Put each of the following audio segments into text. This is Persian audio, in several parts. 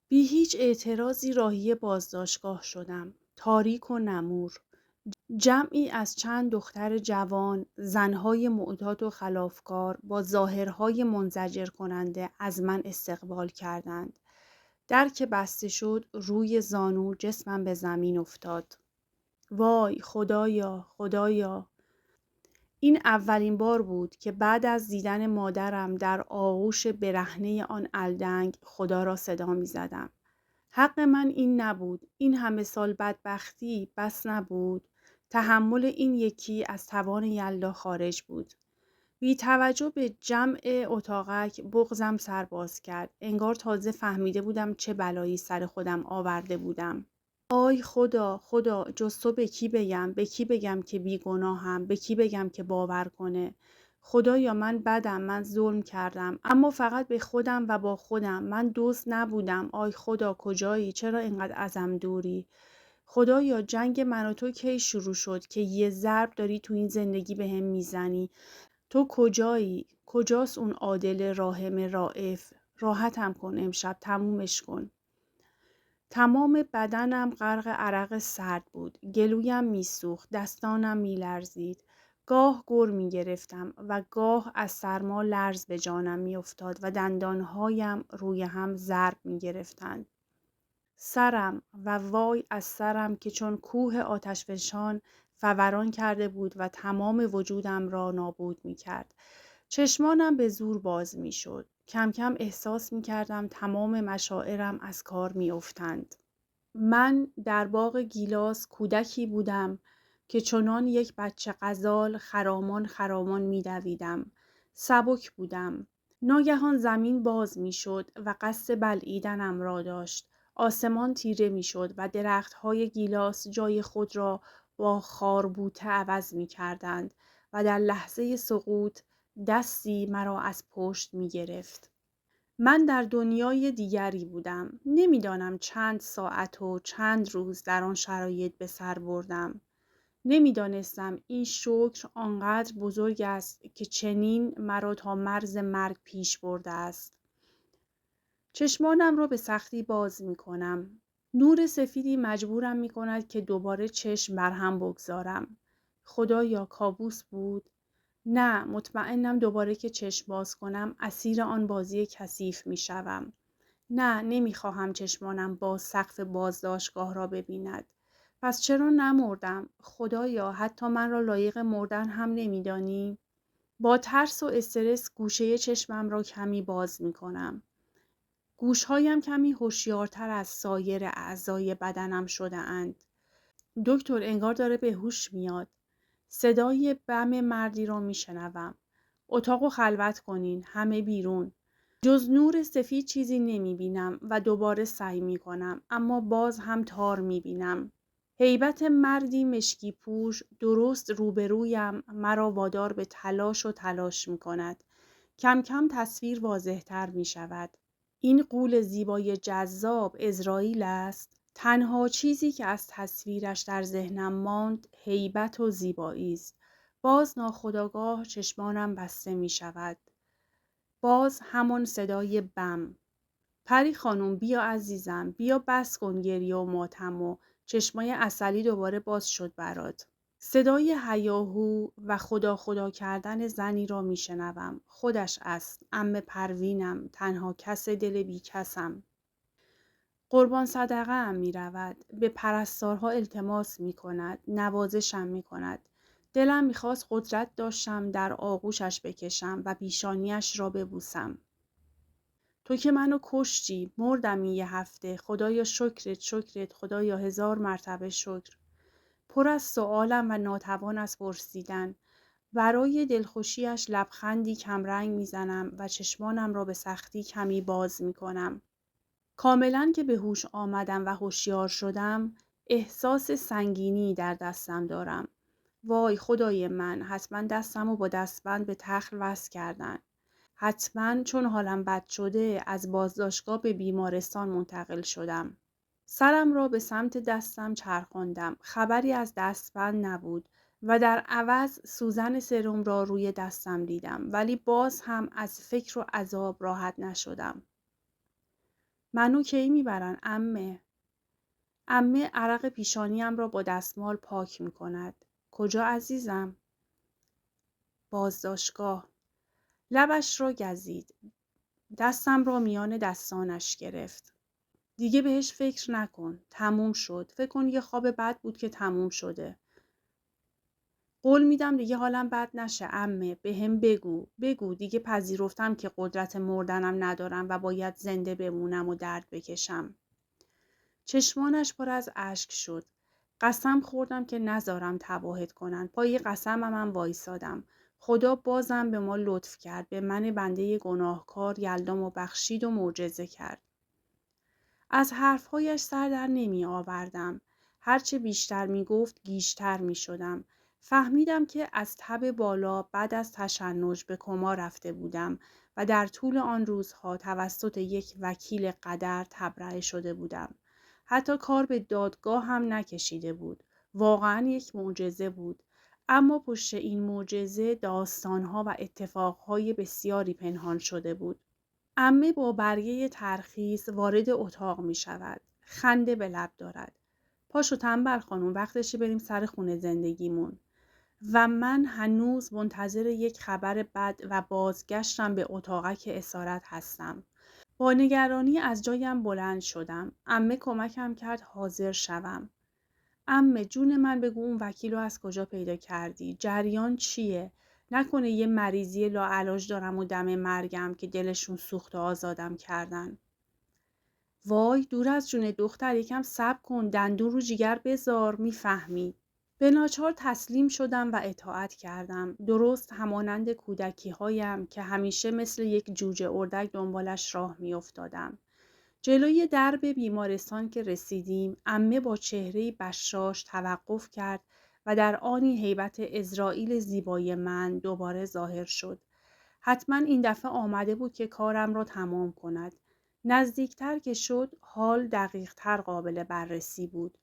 بی هیچ اعتراضی راهی بازداشتگاه شدم. تاریک و نمور. جمعی از چند دختر جوان، زنهای معتاد و خلافکار با ظاهرهای منزجر کننده از من استقبال کردند. در که بسته شد روی زانو جسمم به زمین افتاد. وای خدایا خدایا! این اولین بار بود که بعد از دیدن مادرم در آغوش برهنه آن الدنگ خدا را صدا می زدم. حق من این نبود. این همه سال بدبختی بس نبود. تحمل این یکی از توان یلدا خارج بود. بی توجه به جمع اتاقک بغضم سر باز کرد. انگار تازه فهمیده بودم چه بلایی سر خودم آورده بودم. آی خدا خدا، جز تو به کی بگم؟ به کی بگم که بیگناهم؟ به کی بگم که باور کنه؟ خدایا من بدم، من ظلم کردم، اما فقط به خودم و با خودم. من دزد نبودم. آی خدا کجایی؟ چرا اینقدر ازم دوری؟ خدایا جنگ من و تو کی شروع شد که یه ضرب داری تو این زندگی بهم میزنی؟ تو کجایی؟ کجاست اون عادل راحم رائف؟ راحتم کن امشب، تمومش کن. تمام بدنم غرق عرق سرد بود. گلویم میسوخت، دستانم میلرزید. گاه گر میگرفتم و گاه از سرما لرز به جانم میافتاد و دندانهایم روی هم ضرب میگرفتند. سرم و وای از سرم که چون کوه آتشفشان فوران کرده بود و تمام وجودم را نابود میکرد. چشمانم به زور باز میشد. کم کم احساس میکردم تمام مشاعرم از کار میافتند. من در باغ گیلاس کودکی بودم که چنان یک بچه غزال خرامان خرامان می‌دویدم. سبک بودم. ناگهان زمین باز می‌شد و قصد بلعیدنم را داشت. آسمان تیره می‌شد و درخت‌های گیلاس جای خود را با خاربوته عوض می‌کردند و در لحظه سقوط دستی مرا از پشت می‌گرفت. من در دنیای دیگری بودم. نمیدانم چند ساعت و چند روز در آن شرایط به سر بردم. نمیدانستم این شکر آنقدر بزرگ است که چنین مرا تا مرز مرگ پیش برده است. چشمانم را به سختی باز می کنم. نور سفیدی مجبورم می کند که دوباره چشم برهم بگذارم. خدایا کابوس بود؟ نه، مطمئنم دوباره که چشم باز کنم اسیر آن بازی کثیف می شوم. نه، نمیخواهم چشمانم با سقف بازداشتگاه را ببیند. پس چرا نمردم؟ خدایا حتی من را لایق مردن هم نمیدانی؟ با ترس و استرس گوشه چشمم را کمی باز می کنم. گوشهایم کمی هوشیارتر از سایر اعضای بدنم شده اند. دکتر انگار داره به هوش میاد. صدای بم مردی را میشنوم. اتاقو خلوت کنین، همه بیرون. جز نور سفید چیزی نمی بینم و دوباره سعی می کنم، اما باز هم تار می بینم. هیبت مردی مشکی پوش درست روبرویم مرا وادار به تلاش و تلاش می کند. کم کم تصویر واضح تر می شود. این غول زیبای جذاب عزرائیل است. تنها چیزی که از تصویرش در ذهنم ماند هیبت و زیبایی است. باز ناخودآگاه چشمانم بسته می شود. باز همان صدای بم. پری خانم بیا عزیزم، بیا بس کن گریه و ماتم و چشمای عسلی دوباره باز شد برات. صدای هیاهو و خدا خدا کردن زنی را می شنوم. خودش است، عمه پروینم، تنها کس دل بی کسم. قربان صدقه ام می رود. به پرستارها التماس می کند. نوازشم می کند. دلم می خواست قدرت داشتم در آغوشش بکشم و پیشانیش را ببوسم. تو که منو کشتی، مردم این یه هفته. خدایا شکرت شکرت، خدایا 1000 مرتبه شکر. پر از سؤالم و ناتوان از پرسیدن. برای دلخوشیش لبخندی کمرنگ میزنم و چشمانم را به سختی کمی باز میکنم. کاملا که به هوش آمدم و هوشیار شدم، احساس سنگینی در دستم دارم. وای خدای من، حتما دستمو با دستبند به تخت وصل کردن. حتما چون حالم بد شده از بازداشتگاه به بیمارستان منتقل شدم. سرم را به سمت دستم چرخاندم. خبری از دستبند نبود و در عوض سوزن سرم را روی دستم دیدم، ولی باز هم از فکر و عذاب راحت نشدم. منو کی میبرن عمه؟ عمه عرق پیشانیم را با دستمال پاک میکند. کجا عزیزم؟ بازداشتگاه. لبش را گزید. دستم را میان دستانش گرفت. دیگه بهش فکر نکن. تموم شد. فکر کن یه خواب بد بود که تموم شده. قول میدم دیگه حالم بد نشه عمه. بهم بگو دیگه پذیرفتم که قدرت مردنم ندارم و باید زنده بمونم و درد بکشم. چشمانش پر از اشک شد. قسم خوردم که نذارم تباهت کنن. پای قسمم هم وایسادم. خدا بازم به ما لطف کرد. به من بنده گناهکار یلدام و بخشید و معجزه کرد. از حرفهایش سر در نمی آوردم. هرچه بیشتر می گفت گیج‌تر می شدم. فهمیدم که از تب بالا بعد از تشنج به کما رفته بودم و در طول آن روزها توسط یک وکیل قدر تبرئه شده بودم. حتی کار به دادگاه هم نکشیده بود. واقعا یک معجزه بود. اما پشت این معجزه داستانها و اتفاقهای بسیاری پنهان شده بود. عمه با برگه ترخیص وارد اتاق می شود. خنده به لب دارد. پاشو تنبل خانم وقتشه بریم سر خونه زندگیمون. و من هنوز منتظر یک خبر بد و بازگشتم به اتاقک اسارت هستم. با نگرانی از جایم بلند شدم. عمه کمکم کرد حاضر شوم. عمه جون من بگو اون وکیل رو از کجا پیدا کردی؟ جریان چیه؟ نکنه یه مریضی لاعلاج دارم و دم مرگم که دلشون سوخت و آزادم کردن. وای دور از جون دختر یکم صبر کن دندون رو جیگر بذار میفهمی. به ناچار تسلیم شدم و اطاعت کردم. درست همانند کودکی هایم که همیشه مثل یک جوجه اردک دنبالش راه می افتادم. جلوی درب بیمارستان که رسیدیم، عمه با چهره‌ای بشاش توقف کرد و در آنی هیبت عزرائیل زیبای من دوباره ظاهر شد. حتما این دفعه آمده بود که کارم را تمام کند. نزدیکتر که شد، حال دقیقتر قابل بررسی بود.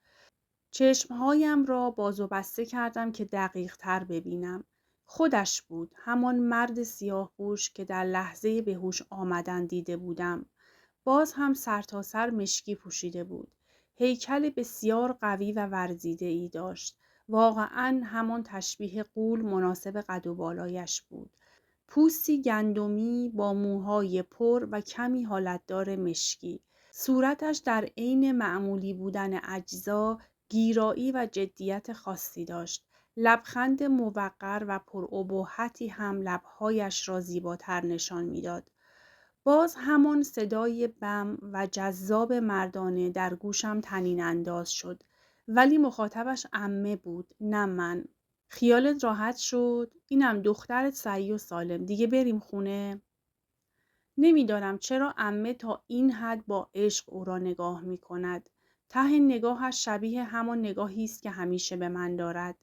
چشمهایم را باز و بسته کردم که دقیقتر ببینم. خودش بود، همان مرد سیاه‌پوش که در لحظه به هوش آمدن دیده بودم. باز هم سرتاسر مشکی پوشیده بود. هیکل بسیار قوی و ورزیده ای داشت. واقعاً همان تشبیه غول مناسب قد و بالایش بود. پوستی گندمی با موهای پر و کمی حالتدار مشکی. صورتش در عین معمولی بودن اجزا گیرایی و جدیت خاصی داشت. لبخند موقر و پرابهتی هم لبهایش را زیباتر نشان میداد. باز همان صدای بم و جذاب مردانه در گوشم طنین انداز شد. ولی مخاطبش عمه بود نه من. خیالت راحت شد؟ اینم دخترت صحیح و سالم. دیگه بریم خونه؟ نمیدانم چرا عمه تا این حد با عشق او را نگاه می کند. ته نگاهش شبیه همان نگاهی است که همیشه به من دارد.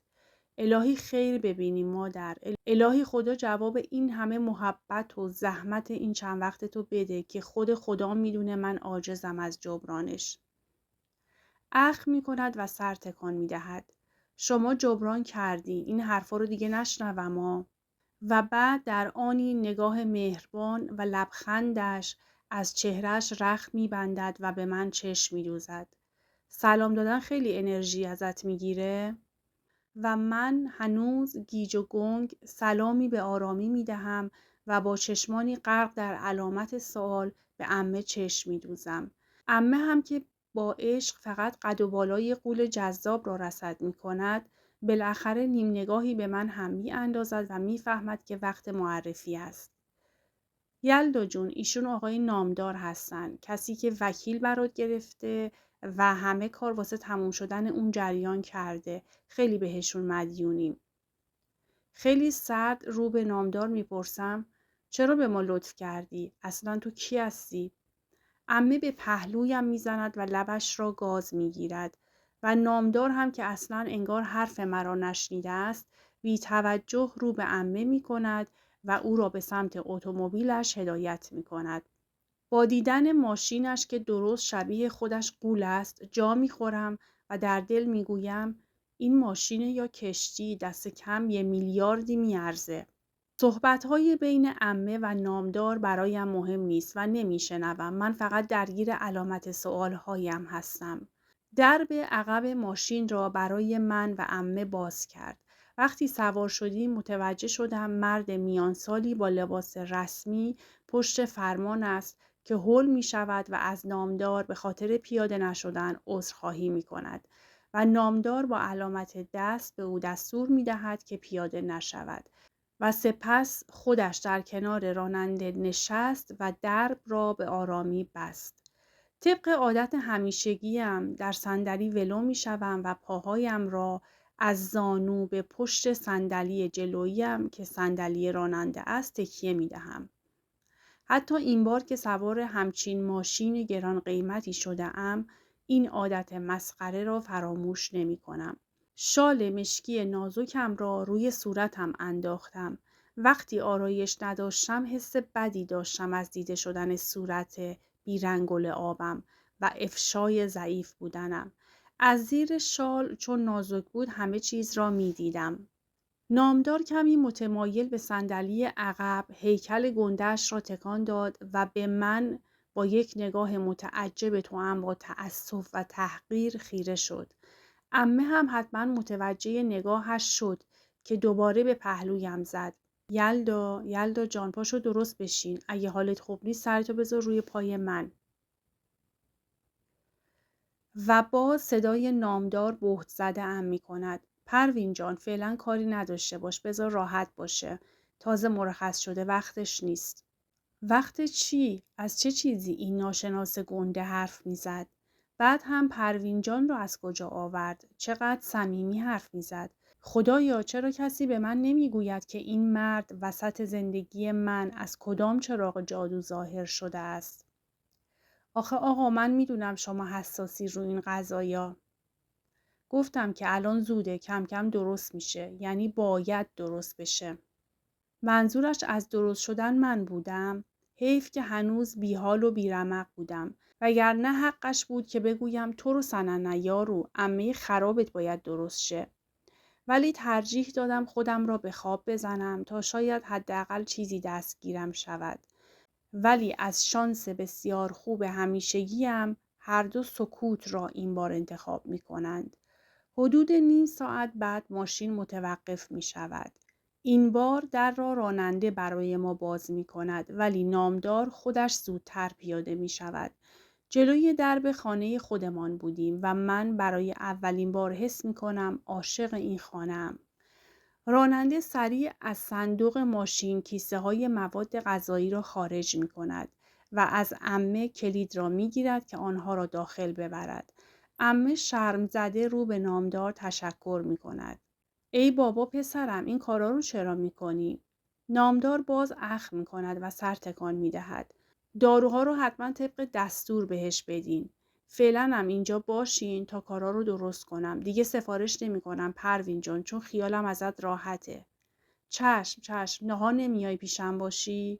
الهی خیر ببینی مادر. الهی خدا جواب این همه محبت و زحمت این چند وقت تو بده که خود خدا میدونه من عاجزم از جبرانش. اخم می کند و سر تکان می دهد. شما جبران کردی. این حرفا رو دیگه نشنوم. و بعد در آنی نگاه مهربان و لبخندش از چهرهش رخت می بندد و به من چشم می دوزد. سلام دادن خیلی انرژی ازت می گیره؟ و من هنوز گیج و گنگ سلامی به آرامی می دهم و با چشمانی غرق در علامت سوال به عمه چشم می دوزم. عمه هم که با عشق فقط قد و بالای غول جذاب را رصد می کند، بالاخره نیم نگاهی به من هم می اندازد و می فهمد که وقت معرفی است. یلدا جون ایشون آقای نامدار هستن. کسی که وکیل برات گرفته و همه کار واسه تموم شدن اون جریان کرده. خیلی بهشون مدیونیم. خیلی سرد رو به نامدار میپرسم چرا به ما لطف کردی؟ اصلا تو کی هستی؟ عمه به پهلویم میزند و لبش را گاز میگیرد و نامدار هم که اصلا انگار حرف مرا نشنیده است بی توجه رو به عمه میکند و او را به سمت اتومبیلش هدایت میکند. با دیدن ماشینش که درست شبیه خودش غول است جا میخورم و در دل میگویم این ماشین یا کشتی دست کم 1 میلیاردی میارزه. صحبت‌های بین عمه و نامدار برایم مهم نیست و نمی‌شنوم. من فقط درگیر علامت سؤال‌هایم هستم. درب عقب ماشین را برای من و عمه باز کرد. وقتی سوار شدیم متوجه شدم مرد میانسالی با لباس رسمی پشت فرمان است که هول می شود و از نامدار به خاطر پیاده نشدن عذرخواهی می کند و نامدار با علامت دست به او دستور می دهد که پیاده نشود و سپس خودش در کنار راننده نشست و درب را به آرامی بست. طبق عادت همیشگیم در صندلی ولو می شوم و پاهایم را از زانو به پشت صندلی جلوییم که صندلی راننده است تکیه می دهم. حتی این بار که سوار همچین ماشین گران قیمتی شده ام، این عادت مسخره را فراموش نمی کنم. شال مشکی نازکم را روی صورتم انداختم. وقتی آرایش نداشتم حس بدی داشتم از دیده شدن صورت بیرنگ آبم و افشای ضعیف بودنم. از زیر شال چون نازک بود همه چیز را می دیدم. نامدار کمی متمایل به صندلی عقب هیکل گنده‌اش را تکان داد و به من با یک نگاه متعجب توأم با تأسف و تحقیر خیره شد. عمه هم حتما متوجه نگاهش شد که دوباره به پهلویم زد. یلدا جان پاشو درست بشین. اگه حالت خوب نیست سرتو بذار روی پای من. و باز صدای نامدار بهت زده ام می کند. پروین جان فعلا کاری نداشته باش، بذار راحت باشه. تازه مرخص شده، وقتش نیست. وقت چی؟ از چه چیزی این ناشناس گنده حرف می زد؟ بعد هم پروین جان رو از کجا آورد؟ چقدر صمیمی حرف می زد؟ خدایا چرا کسی به من نمی گوید که این مرد وسط زندگی من از کدام چراغ جادو ظاهر شده است؟ آخه آقا من میدونم شما حساسی رو این قضایا. گفتم که الان زوده، کم کم درست میشه. یعنی باید درست بشه. منظورش از درست شدن من بودم. حیف که هنوز بیحال و بیرمق بودم. وگرنه حقش بود که بگویم تو رو سننه یارو، عمه خرابت باید درست شه. ولی ترجیح دادم خودم را به خواب بزنم تا شاید حداقل چیزی دستگیرم شود. ولی از شانس بسیار خوب همیشگیم هر دو سکوت را این بار انتخاب می کنند. حدود نیم ساعت بعد ماشین متوقف می شود. این بار در را راننده برای ما باز می کند ولی نامدار خودش زودتر پیاده می شود. جلوی درب خانه خودمان بودیم و من برای اولین بار حس می کنم عاشق این خانه‌ام. راننده سریع از صندوق ماشین کیسه های مواد غذایی را خارج می کند و از عمه کلید را می گیرد که آنها را داخل ببرد. عمه شرم زده رو به نامدار تشکر می کند. ای بابا پسرم این کارا رو چرا می کنی؟ نامدار باز اخم می کند و سر تکان می دهد. داروها رو حتما طبق دستور بهش بدین. فعلا هم اینجا باشین تا کارا رو درست کنم. دیگه سفارش نمی کنم پروین جان چون خیالم ازت راحته. چشم نهار نمیای پیشم باشی؟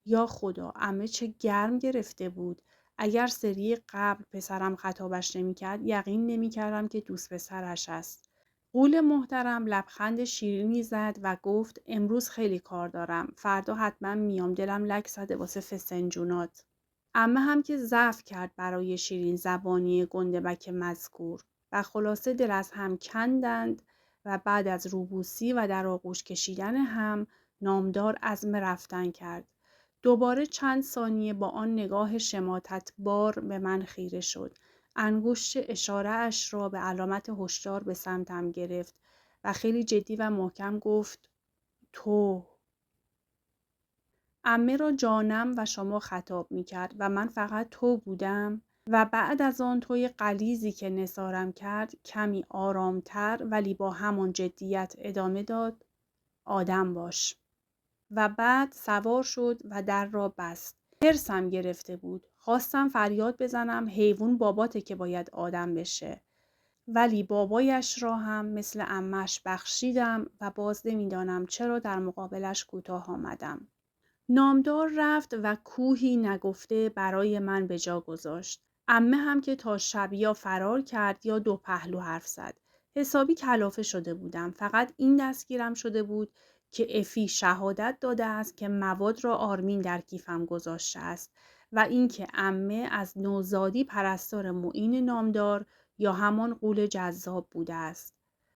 یا خدا عمه چه گرم گرفته بود. اگر سری قبل پسرم خطابش نمیکرد یقین نمیکردم که دوست پسرش است. غول محترم لبخند شیرینی زد و گفت امروز خیلی کار دارم. فردا حتما میام، دلم لک زده واسه فسنجونات. عمه هم که ضعف کرد برای شیرین زبانی گنده‌بک مذکور و خلاصه دل از هم کندند و بعد از روبوسی و در آغوش کشیدن هم نامدار عزم رفتن کرد. دوباره چند ثانیه با آن نگاه شماتت بار به من خیره شد. انگشت اشاره اش را به علامت هشدار به سمتم گرفت و خیلی جدی و محکم گفت تو. عمه را جانم و شما خطاب می کرد و من فقط تو بودم و بعد از آن توی غلیظی که نثارم کرد کمی آرامتر ولی با همان جدیت ادامه داد آدم باش. و بعد سوار شد و در را بست. حرصم گرفته بود. خواستم فریاد بزنم حیوان باباته که باید آدم بشه. ولی بابایش را هم مثل عمه‌اش بخشیدم و باز نمیدانم چرا در مقابلش کوتاه آمدم. نامدار رفت و کوهی نگفته برای من به جا گذاشت. عمه هم که تا شب یا فرار کرد یا دو پهلو حرف زد. حسابی کلافه شده بودم. فقط این دستگیرم شده بود که افی شهادت داده است که مواد را آرمین در کیفم گذاشته است و اینکه عمه از نوزادی پرستار معین نامدار یا همان غول جذاب بوده است.